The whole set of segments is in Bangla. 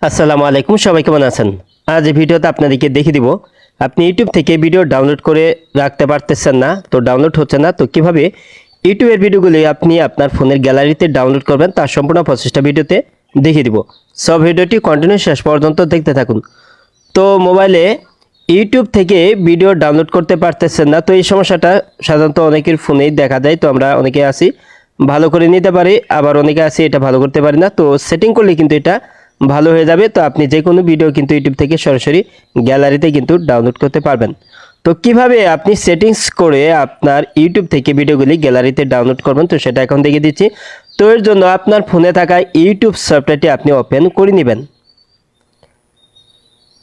আসসালামু আলাইকুম, সবাই কেমন আছেন? আজ এই ভিডিওতে আপনাদেরকে দেখিয়ে দিব আপনি ইউটিউব থেকে ভিডিও ডাউনলোড করে রাখতে পারতেছেন না, তো ডাউনলোড হচ্ছে না, তো কিভাবে ইউটিউবের ভিডিওগুলি আপনি আপনার ফোনের গ্যালারিতে ডাউনলোড করবেন তার সম্পূর্ণ প্রসেসটা ভিডিওতে দেখিয়ে দিব। সব ভিডিওটি কন্টিনিউ শেষ পর্যন্ত দেখতে থাকুন। তো মোবাইলে ইউটিউব থেকে ভিডিও ডাউনলোড করতে পারতেছেন না, তো এই সমস্যাটা সাধারণত অনেকের ফোনেই দেখা যায়। তো আমরা অনেকে আছি ভালো করে নিতে পারি, আবার অনেকে আছি এটা ভালো করতে পারি না। তো সেটিং করলে কিন্তু এটা ভালো হয়ে যাবে। তো আপনি যে কোনো ভিডিও কিন্তু ইউটিউব থেকে সরাসরি গ্যালারিতে কিন্তু ডাউনলোড করতে পারবেন। তো কিভাবে আপনি সেটিংস করে আপনার ইউটিউব থেকে ভিডিওগুলি গ্যালারিতে ডাউনলোড করবেন, তো সেটা এখন দেখিয়ে দিচ্ছি। তো এর জন্য আপনার ফোনে থাকা ইউটিউব সফটওয়্যারটি আপনি ওপেন করে নেবেন।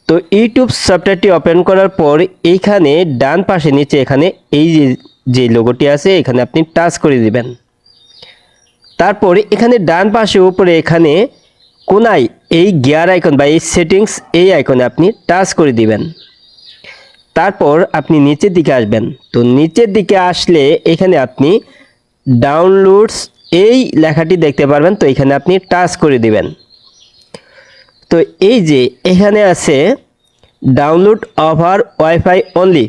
তো ইউটিউব সফটওয়্যারটি ওপেন করার পর এইখানে ডান পাশে নিচে এখানে এই যে লোগোটি আছে এখানে আপনি টাচ করে দিবেন। তারপরে এখানে ডান পাশে উপরে এখানে কোনায় এই গিয়ার আইকন বা এই সেটিংস এই আইকনে আপনি টাচ করে দিবেন। তারপর আপনি নিচের দিকে আসবেন। তো নিচের দিকে আসলে এখানে আপনি ডাউনলোডস এই লেখাটি দেখতে পারবেন, তো এখানে আপনি টাচ করে দিবেন। তো এই যে এখানে আছে ডাউনলোড ওভার ওয়াইফাই অনলি,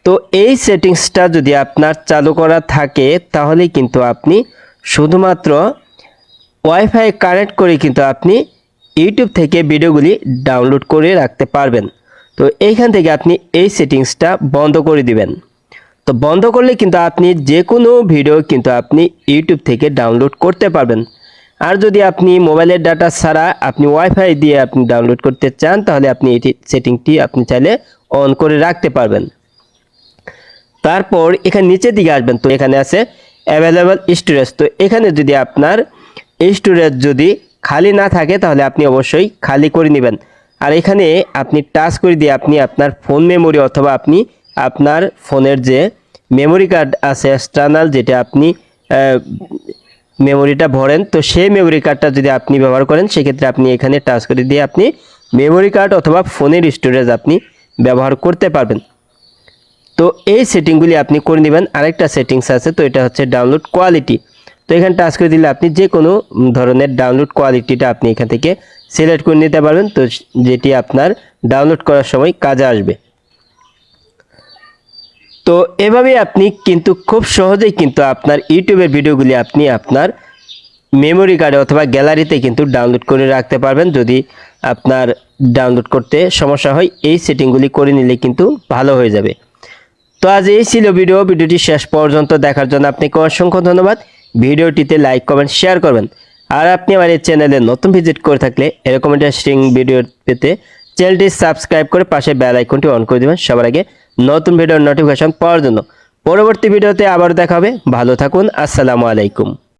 তো এই সেটিংসটা যদি আপনার চালু করা থাকে তাহলে কিন্তু আপনি শুধুমাত্র ওয়াইফাই কানেক্ট করে কিন্তু আপনি ইউটিউব থেকে ভিডিওগুলি ডাউনলোড করে রাখতে পারবেন। তো এইখান থেকে আপনি এই সেটিংসটা বন্ধ করে দিবেন। তো বন্ধ করলে কিন্তু আপনি যে কোনো ভিডিও কিন্তু আপনি ইউটিউব থেকে ডাউনলোড করতে পারবেন। আর যদি আপনি মোবাইলের ডাটা ছাড়া আপনি ওয়াইফাই দিয়ে আপনি ডাউনলোড করতে চান তাহলে আপনি এই সেটিংটি আপনি চাইলে অন করে রাখতে পারবেন। তারপর এখানে নিচের দিকে আসবেন, তো এখানে আছে অ্যাভেলেবল স্টোরেজ। তো এখানে যদি আপনার স্টোরেজ যদি খালি না থাকে তাহলে আপনি অবশ্যই খালি করে নেবেন। আর এখানে আপনি টাচ করে দিয়ে আপনি আপনার ফোন মেমোরি অথবা আপনি আপনার ফোনের যে মেমোরি কার্ড আছে এক্সটার্নাল, যেটা আপনি মেমোরিটা ভরেন, তো সেই মেমোরি কার্ডটা যদি আপনি ব্যবহার করেন সেক্ষেত্রে আপনি এখানে টাচ করে দিয়ে আপনি মেমোরি কার্ড অথবা ফোনের স্টোরেজ আপনি ব্যবহার করতে পারবেন। তো এই সেটিংগুলি আপনি করে নেবেন। আরেকটা সেটিংস আছে, তো এটা হচ্ছে ডাউনলোড কোয়ালিটি। তো এখানে টাচ করে দিলে আপনি যে কোনো ধরনের ডাউনলোড কোয়ালিটিটা আপনি এখান থেকে সিলেক্ট করে নিতে পারবেন, তো যেটি আপনার ডাউনলোড করার সময় কাজে আসবে। তো এভাবে আপনি কিন্তু খুব সহজেই কিন্তু আপনার ইউটিউবের ভিডিওগুলি আপনি আপনার মেমোরি কার্ডে অথবা গ্যালারিতে কিন্তু ডাউনলোড করে রাখতে পারবেন। যদি আপনার ডাউনলোড করতে সমস্যা হয় এই সেটিংগুলি করে নিলে কিন্তু ভালো হয়ে যাবে। তো আজ এই ছিল ভিডিওটি শেষ পর্যন্ত দেখার জন্য আপনাকে অসংখ্য ধন্যবাদ। ভিডিওটিতে লাইক কমেন্ট শেয়ার করবেন। আর আপনি আমার এই চ্যানেলে নতুন ভিজিট করে থাকলে এরকম ইন্টারেস্টিং ভিডিও পেতে চ্যানেলটি সাবস্ক্রাইব করে পাশে বেল আইকনটি অন করে দেবেন সবার আগে নতুন ভিডিওর নোটিফিকেশন পাওয়ার জন্য। পরবর্তী ভিডিওতে আবার দেখা হবে। ভালো থাকুন। আসসালামু আলাইকুম।